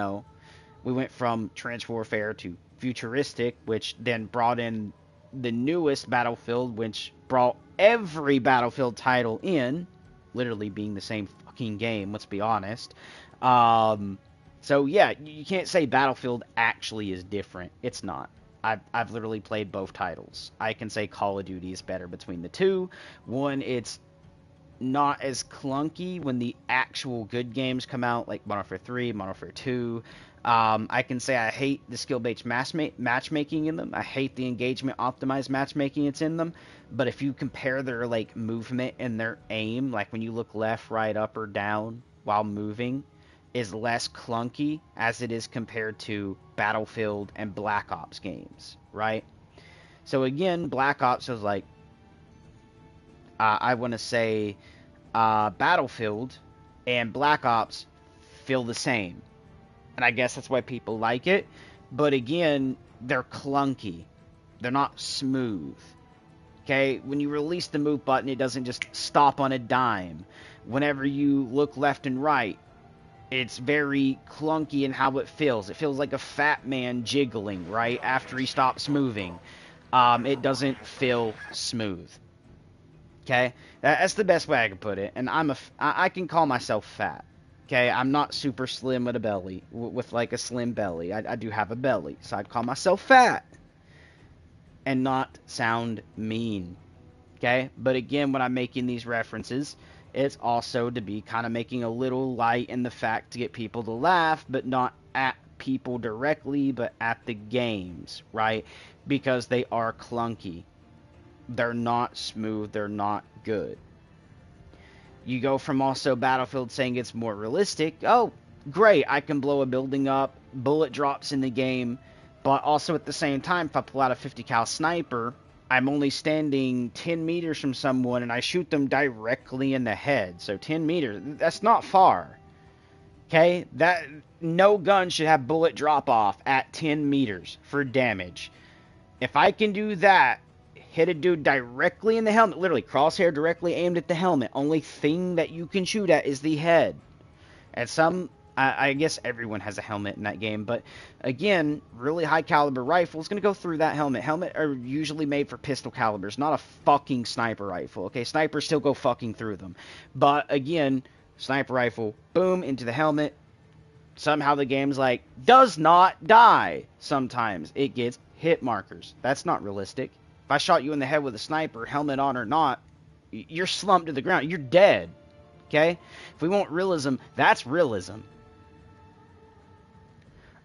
went from trench warfare to futuristic, which then brought in the newest Battlefield, which brought every Battlefield title in, literally being the same fucking game, let's be honest. So yeah, you can't say Battlefield actually is different. It's not. I've literally played both titles. I can say Call of Duty is better between the two. One, it's not as clunky when the actual good games come out, like Modern Warfare 3, Modern Warfare 2. I can say I hate the skill-based matchmaking in them. I hate the engagement optimized matchmaking it's in them. But if you compare their like movement and their aim, like when you look left, right, up, or down while moving, is less clunky as it is compared to Battlefield and Black Ops games, right? So again, Black Ops was like, I want to say Battlefield and Black Ops feel the same. And I guess that's why people like it. But again, they're clunky. They're not smooth. Okay? When you release the move button, it doesn't just stop on a dime. Whenever you look left and right, it's very clunky in how it feels. It feels like a fat man jiggling, right? After he stops moving. It doesn't feel smooth. Okay? That's the best way I can put it. And I can call myself fat. Okay, I'm not super slim with a belly, with like a slim belly. I do have a belly, so I'd call myself fat and not sound mean. Okay, but again, when I'm making these references, it's also to be kind of making a little light in the fact to get people to laugh, but not at people directly, but at the games, right? Because they are clunky. They're not smooth, they're not good. You go from also Battlefield saying it's more realistic. Oh, great, I can blow a building up, bullet drops in the game, but also at the same time, if I pull out a 50 cal sniper, I'm only standing 10 meters from someone and I shoot them directly in the head. So 10 meters, that's not far. Okay? That no gun should have bullet drop off at 10 meters for damage. If I can do that, hit a dude directly in the helmet, literally crosshair directly aimed at the helmet. Only thing that you can shoot at is the head. And I guess everyone has a helmet in that game, but again, really high caliber rifles going to go through that helmet. Helmet are usually made for pistol calibers, not a fucking sniper rifle. Okay, snipers still go fucking through them. But again, sniper rifle, boom, into the helmet. Somehow the game's like, does not die. Sometimes it gets hit markers. That's not realistic. If I shot you in the head with a sniper, helmet on or not, you're slumped to the ground. You're dead. Okay? If we want realism, that's realism.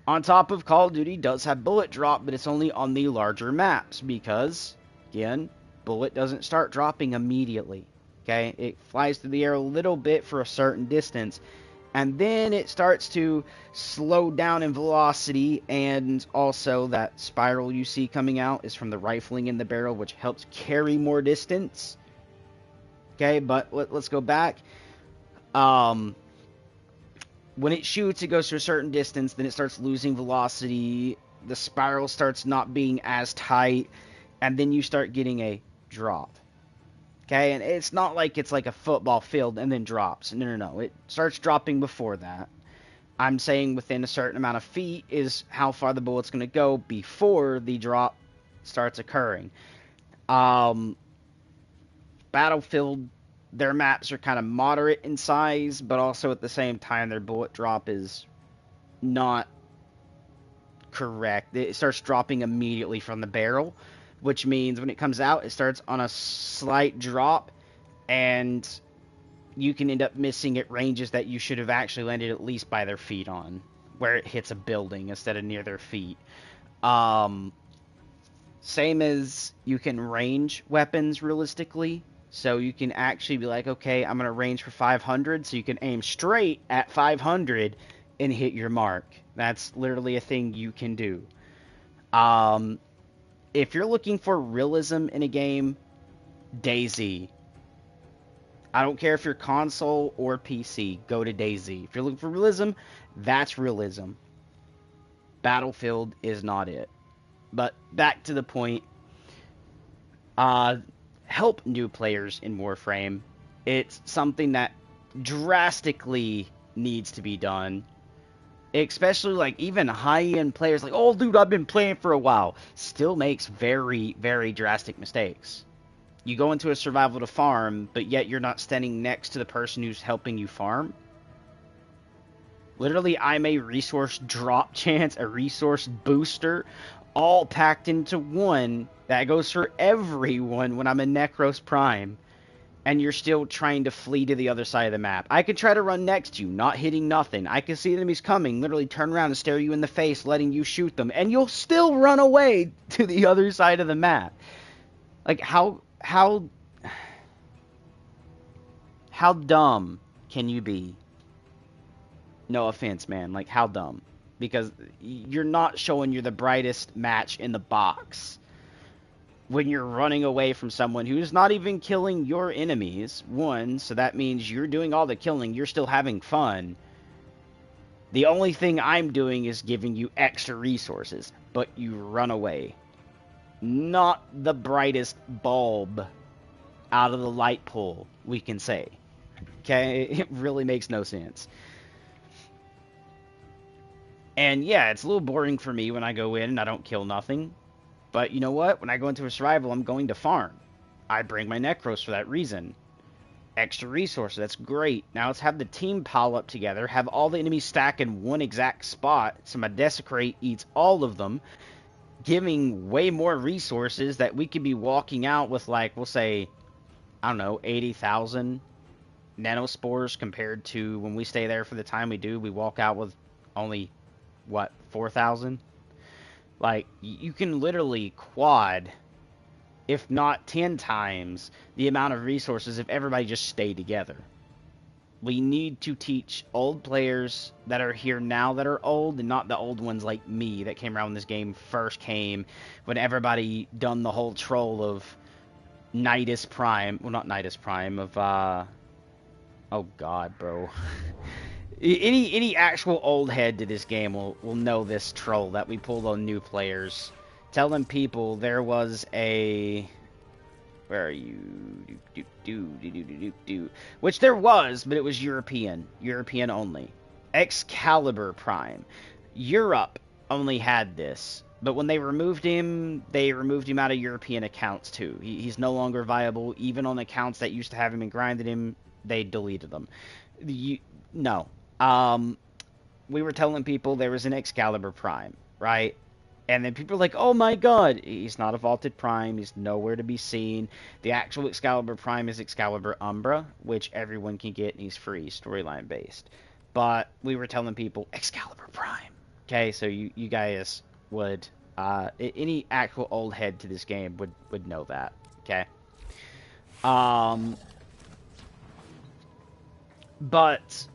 On top of Call of Duty does have bullet drop, but it's only on the larger maps because, again, bullet doesn't start dropping immediately. Okay? It flies through the air a little bit for a certain distance, and then it starts to slow down in velocity, and also that spiral you see coming out is from the rifling in the barrel, which helps carry more distance. Okay, but let's go back. When it shoots, it goes to a certain distance, then it starts losing velocity, the spiral starts not being as tight, and then you start getting a drop. Okay, and it's not like it's like a football field and then drops. No. It starts dropping before that. I'm saying within a certain amount of feet is how far the bullet's going to go before the drop starts occurring. Battlefield, their maps are kind of moderate in size, but also at the same time their bullet drop is not correct. It starts dropping immediately from the barrel, which means when it comes out, it starts on a slight drop, and you can end up missing at ranges that you should have actually landed at least by their feet on, where it hits a building instead of near their feet. Same as you can range weapons realistically, so you can actually be like, okay, I'm going to range for 500, so you can aim straight at 500 and hit your mark. That's literally a thing you can do. If you're looking for realism in a game, DayZ. I don't care if you're console or PC, go to DayZ. If you're looking for realism, that's realism. Battlefield is not it. But back to the point. Help new players in Warframe. It's something that drastically needs to be done. Especially, like, even high-end players, like, oh, dude, I've been playing for a while, still makes very, very drastic mistakes. You go into a survival to farm, but yet you're not standing next to the person who's helping you farm. Literally, I'm a resource drop chance, a resource booster, all packed into one that goes for everyone when I'm in Necros Prime. and you're still trying to flee to the other side of the map. I could try to run next to you, not hitting nothing. I can see enemies coming, literally turn around and stare you in the face, letting you shoot them, and you'll still run away to the other side of the map. Like, how dumb can you be? No offense, man. Like, how dumb? Because you're not showing you're the brightest match in the box when you're running away from someone who's not even killing your enemies. One, so that means you're doing all the killing. You're still having fun. The only thing I'm doing is giving you extra resources, but you run away. Not the brightest bulb out of the light pole, we can say. Okay? It really makes no sense. And yeah, it's a little boring for me when I go in and I don't kill nothing. But you know what? When I go into a survival, I'm going to farm. I bring my Necros for that reason. Extra resources, that's great. Now let's have the team pile up together, have all the enemies stack in one exact spot, so my Desecrate eats all of them, giving way more resources that we could be walking out with, like, we'll say, I don't know, 80,000 nanospores compared to when we stay there for the time we do, we walk out with only, what, 4,000? Like, you can literally quad, if not 10 times, the amount of resources if everybody just stayed together. We need to teach old players that are here now that are old, and not the old ones like me that came around when this game first came, when everybody done the whole troll of Nidus Prime. Well, not Nidus Prime, of, oh god, bro. Any actual old head to this game will know this troll that we pulled on new players. Telling people there was a... Where are you? Which there was, but it was European. European only. Excalibur Prime. Europe only had this. But when they removed him out of European accounts too. He's no longer viable. Even on accounts that used to have him and grinded him, they deleted them. No. We were telling people there was an Excalibur Prime, right? And then people are like, oh my god, he's not a Vaulted Prime, he's nowhere to be seen. The actual Excalibur Prime is Excalibur Umbra, which everyone can get, and he's free, storyline based. But we were telling people, Excalibur Prime. Okay, so you guys would, any actual old head to this game would know that, okay? But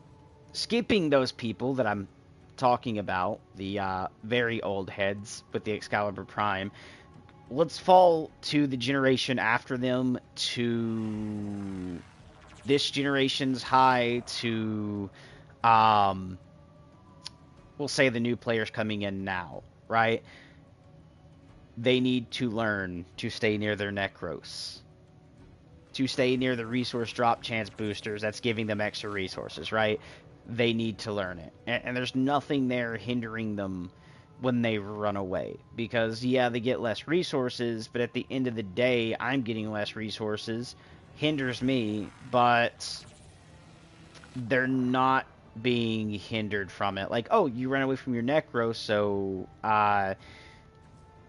skipping those people that I'm talking about, the very old heads with the Excalibur Prime, let's fall to the generation after them, to this generation's high, to we'll say the new players coming in now, right? They need to learn to stay near their Necros, to stay near the resource drop chance boosters that's giving them extra resources, right? They need to learn it. And there's nothing there hindering them when they run away. Because, yeah, they get less resources, but at the end of the day, I'm getting less resources. Hinders me, but they're not being hindered from it. Like, oh, you ran away from your Necro, so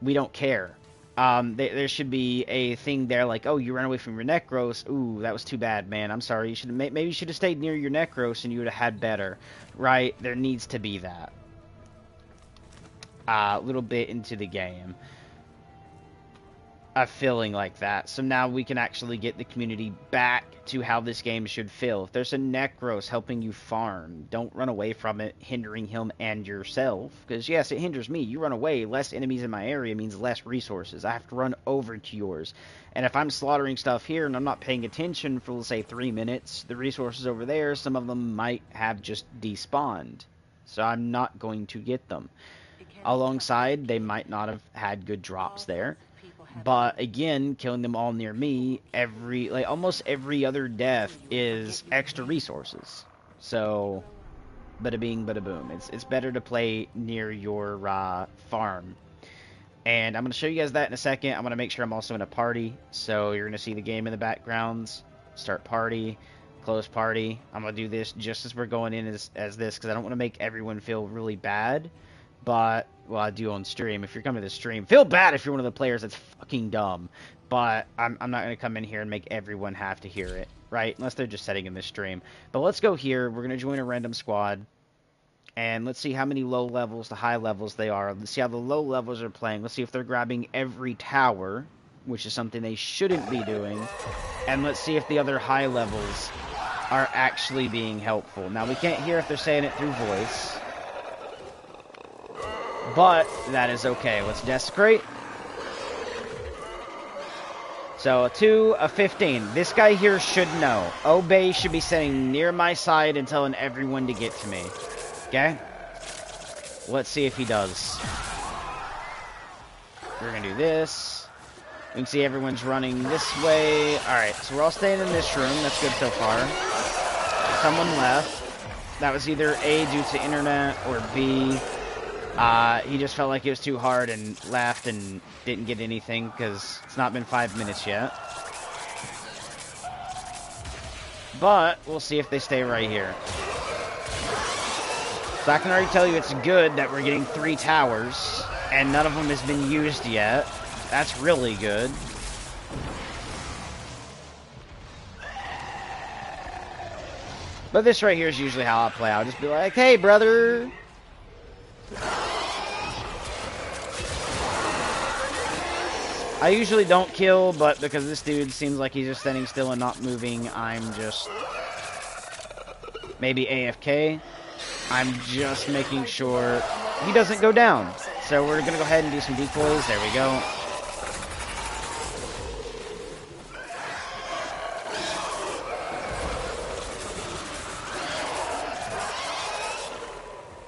we don't care. There should be a thing there like, oh, you ran away from your Necros. Ooh, that was too bad, man. I'm sorry. You should maybe you should have stayed near your Necros and you would have had better, right? There needs to be that. A little bit into the game, a feeling like that. So now we can actually get the community back to how this game should feel. If there's a Necros helping you farm, don't run away from it, hindering him and yourself. Because, yes, it hinders me. You run away, less enemies in my area means less resources. I have to run over to yours. And if I'm slaughtering stuff here and I'm not paying attention for, let's say, 3 minutes, the resources over there, some of them might have just despawned. So I'm not going to get them. Alongside, they might not have had good drops there. But again, killing them all near me, almost every other death is extra resources. So, bada bing, bada boom. It's better to play near your farm. And I'm going to show you guys that in a second. I'm going to make sure I'm also in a party. So you're going to see the game in the backgrounds. Start party, close party. I'm going to do this just as we're going in as this, because I don't want to make everyone feel really bad. But, well, I do on stream. If you're coming to the stream, feel bad if you're one of the players that's fucking dumb. but I'm not going to come in here and make everyone have to hear it, right? Unless they're just setting in this stream. But let's go here. We're going to join a random squad. And let's see how many low levels to high levels they are. Let's see how the low levels are playing. Let's see if they're grabbing every tower, which is something they shouldn't be doing. And let's see if the other high levels are actually being helpful. Now, we can't hear if they're saying it through voice. But that is okay. Let's desecrate. So, a 2, a 15. This guy here should know. Obey should be sitting near my side and telling everyone to get to me. Okay? Let's see if he does. We're going to do this. We can see everyone's running this way. Alright, so we're all staying in this room. That's good so far. Someone left. That was either A, due to internet, or B, he just felt like it was too hard and left and didn't get anything because it's not been 5 minutes yet. But we'll see if they stay right here. So I can already tell you it's good that we're getting 3 towers, and none of them has been used yet. That's really good. But this right here is usually how I play. I'll just be like, hey, brother. I usually don't kill, but because this dude seems like he's just standing still and not moving, I'm just maybe AFK. I'm just making sure he doesn't go down. So we're going to go ahead and do some decoys. There we go.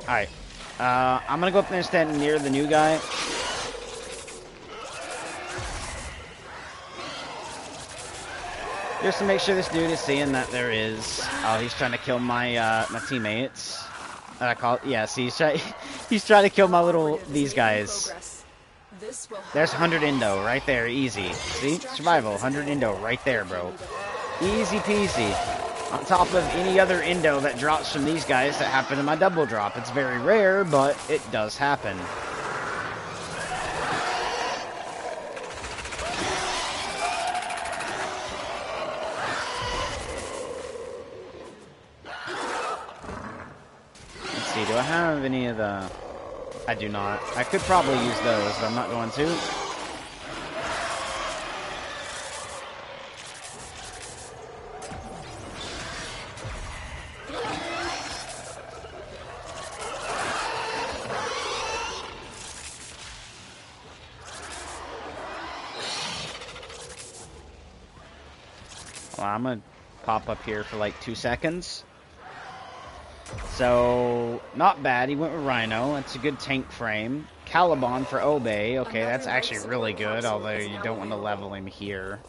Alright. I'm going to go up there and stand near the new guy. Just to make sure this dude is seeing that there is... Oh, he's trying to kill my my teammates. I call it... Yeah, see, he's trying to kill my little... These guys. There's 100 Indo right there, easy. See? Survival, 100 Indo right there, bro. Easy peasy. On top of any other Indo that drops from these guys that happen in my double drop. It's very rare, but it does happen. Do I have any of the... I do not. I could probably use those, but I'm not going to. Well, I'm going to pop up here for like 2 seconds. So, not bad. He went with Rhino. That's a good tank frame. Caliban for Obey. Okay, that's actually really good, although you don't want to level him here.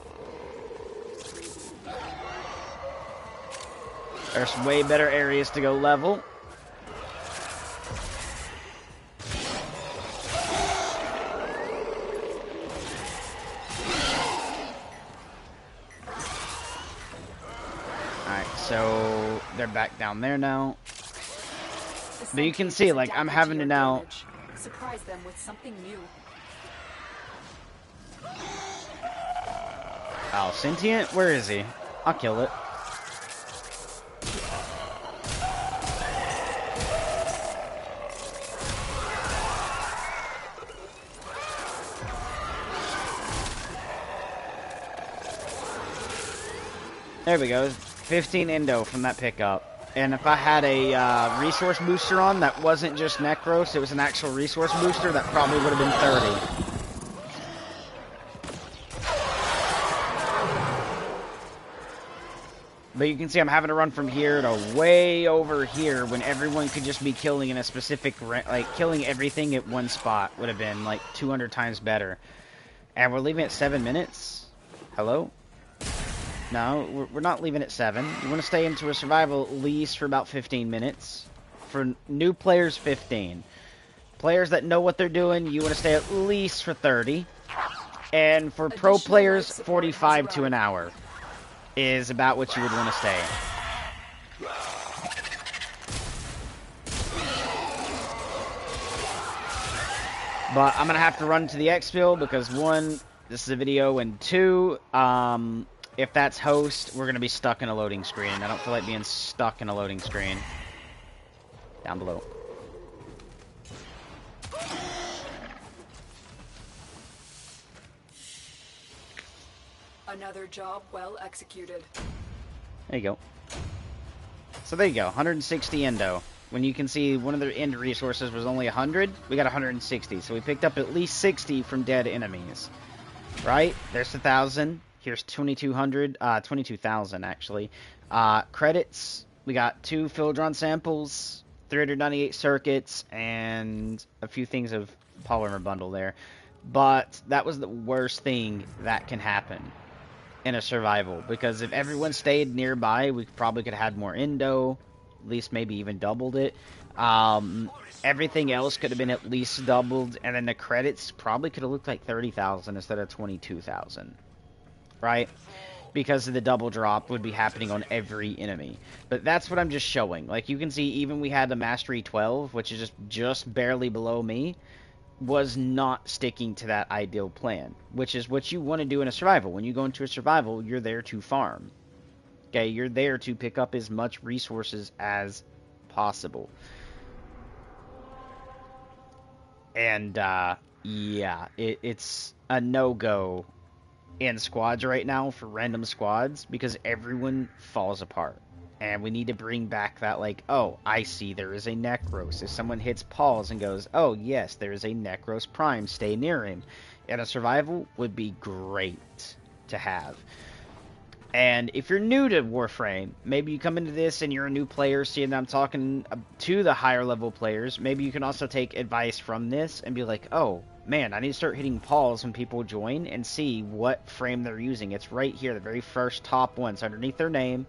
There's way better areas to go level. Alright, so they're back down there now. But you can see, like, I'm having to now... Surprise them with something new. Oh, sentient? Where is he? I'll kill it. There we go. 15 Indo from that pickup. And if I had a resource booster on that wasn't just Necros, it was an actual resource booster, that probably would have been 30. But you can see I'm having to run from here to way over here when everyone could just be killing in a specific... Like, killing everything at one spot would have been, like, 200 times better. And we're leaving at 7 minutes? Hello? No, we're not leaving at 7. You want to stay into a survival at least for about 15 minutes. For new players, 15. Players that know what they're doing, you want to stay at least for 30. And for pro players, 45 to an hour is about what you would want to stay. But I'm going to have to run to the exfil because, one, This is a video, and 2, if that's host, we're going to be stuck in a loading screen. I don't feel like being stuck in a loading screen. Down below. Another job well executed. There you go. So there you go, 160 endo. When you can see one of their end resources was only 100, we got 160. So we picked up at least 60 from dead enemies. Right? There's 1,000. Here's 2,200. 22,000, actually. Credits. We got 2 Philodron samples, 398 circuits, and a few things of polymer bundle there. But that was the worst thing that can happen in a survival, because if everyone stayed nearby, we probably could have had more endo, at least maybe even doubled it. Everything else could have been at least doubled, and then the credits probably could have looked like 30,000 instead of 22,000, right? Because of the double drop would be happening on every enemy. But that's what I'm just showing. Like, you can see even we had the Mastery 12, which is just barely below me, was not sticking to that ideal plan, which is what you want to do in a survival. When you go into a survival, you're there to farm. Okay, you're there to pick up as much resources as possible. And, yeah, it's a no-go in squads right now for random squads, because everyone falls apart. And we need to bring back that, like, oh, I see there is a Necros. If someone hits pause and goes, oh, yes, there is a Necros Prime, stay near him. And a survival would be great to have. And if you're new to Warframe, maybe you come into this and you're a new player, seeing that I'm talking to the higher level players, maybe you can also take advice from this and be like, oh, man, I need to start hitting pause when people join and see what frame they're using. It's right here, the very first top one. So underneath their name,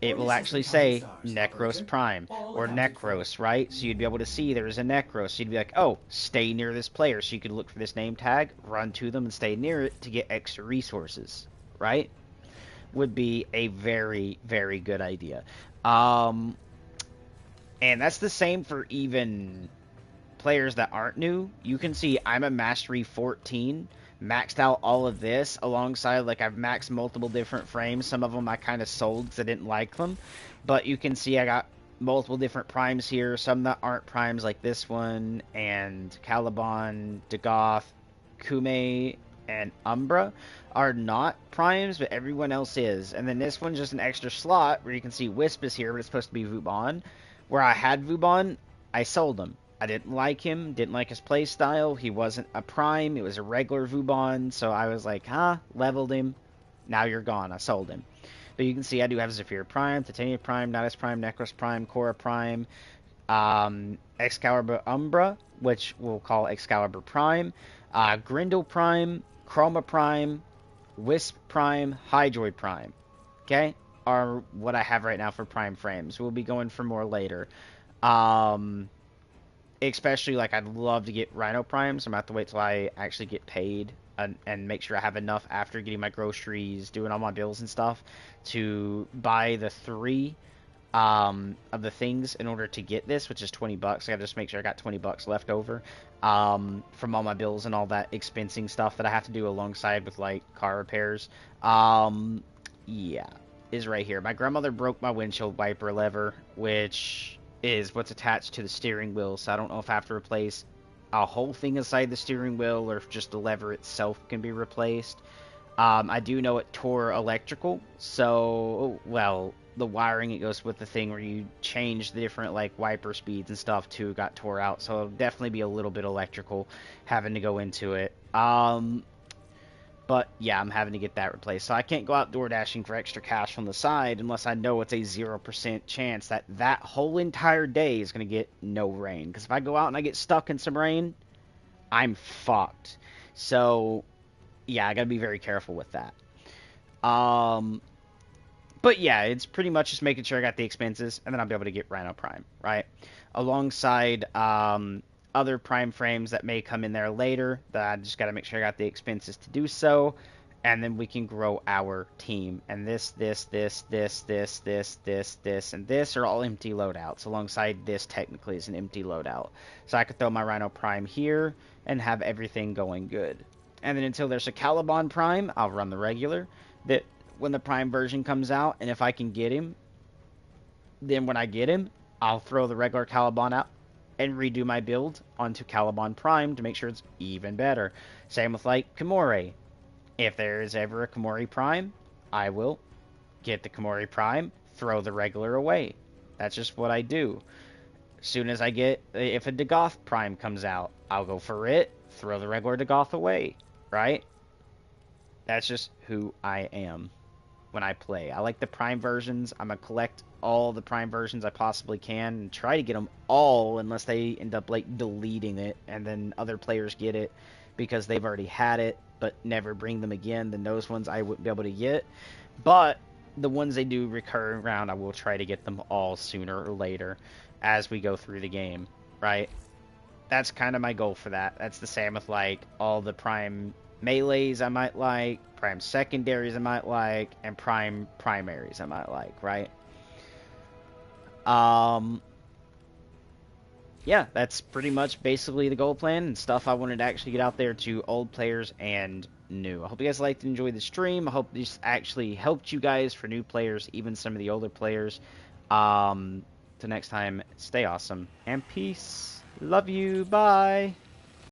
it will actually say Necros Prime or Necros, right? So you'd be able to see there's a Necros. So you'd be like, oh, stay near this player. So you could look for this name tag, run to them, and stay near it to get extra resources, right? Would be a very, very good idea. And that's the same for even players that aren't new. You can see I'm a Mastery 14, maxed out all of this alongside, like, I've maxed multiple different frames. Some of them I kind of sold because I didn't like them, but you can see I got multiple different primes here, some that aren't primes, like this one, and Caliban, Dagoth, Kume, and Umbra are not primes, but everyone else is. And then this one's just an extra slot where you can see Wisp is here, but it's supposed to be Vauban. Where I had Vauban, I sold him. I didn't like him, didn't like his playstyle. He wasn't a prime, it was a regular Vauban, so I was like, leveled him. Now you're gone, I sold him. But you can see I do have Zephyr Prime, Titania Prime, Nidus Prime, Necros Prime, Korra Prime, Excalibur Umbra, which we'll call Excalibur Prime, Grindel Prime, Chroma Prime, Wisp Prime, Hydroid Prime, okay, are what I have right now for Prime frames. We'll be going for more later. Especially, like, I'd love to get Rhino Primes. I'm going to have to wait till I actually get paid and make sure I have enough after getting my groceries, doing all my bills and stuff, to buy the 3 of the things in order to get this, which is 20 bucks. I gotta just make sure I got 20 bucks left over from all my bills and all that expensing stuff that I have to do alongside with, like, car repairs. Yeah, is right here. My grandmother broke my windshield wiper lever, which is what's attached to the steering wheel, so I don't know if I have to replace a whole thing inside the steering wheel or if just the lever itself can be replaced. I do know it tore electrical, so, well, the wiring it goes with the thing where you change the different, like, wiper speeds and stuff too got tore out, so it'll definitely be a little bit electrical having to go into it. But yeah, I'm having to get that replaced, so I can't go out door dashing for extra cash on the side unless I know it's a 0% chance that that whole entire day is going to get no rain, because if I go out and I get stuck in some rain, I'm fucked. So yeah, I gotta be very careful with that. But yeah, it's pretty much just making sure I got the expenses, and then I'll be able to get Rhino Prime, right? Alongside other Prime frames that may come in there later, that I just gotta make sure I got the expenses to do so, and then we can grow our team. And this, and this are all empty loadouts. Alongside this technically is an empty loadout. So I could throw my Rhino Prime here and have everything going good. And then until there's a Caliban Prime, I'll run the regular. That when the Prime version comes out, and if I can get him, then when I get him, I'll throw the regular Caliban out and redo my build onto Caliban Prime to make sure it's even better. Same with like Kimori. If there is ever a Kimori Prime, I will get the Kimori Prime, throw the regular away. That's just what I do. As soon as I get, if a Dagoth Prime comes out, I'll go for it, throw the regular Dagoth away, right? That's just who I am when I play. I like the Prime versions. I'm going to collect all the Prime versions I possibly can and try to get them all unless they end up like deleting it and then other players get it because they've already had it but never bring them again. Then those ones I wouldn't be able to get. But the ones they do recur around, I will try to get them all sooner or later as we go through the game, right? That's kind of my goal for that. That's the same with like all the Prime melees I might like, Prime secondaries I might like, and Prime primaries I might like, right? Yeah, that's pretty much basically the goal plan and stuff I wanted to actually get out there to old players and new. I hope you guys liked and enjoyed the stream. I hope this actually helped you guys for new players, even some of the older players. Till next time, stay awesome and peace. Love you. Bye.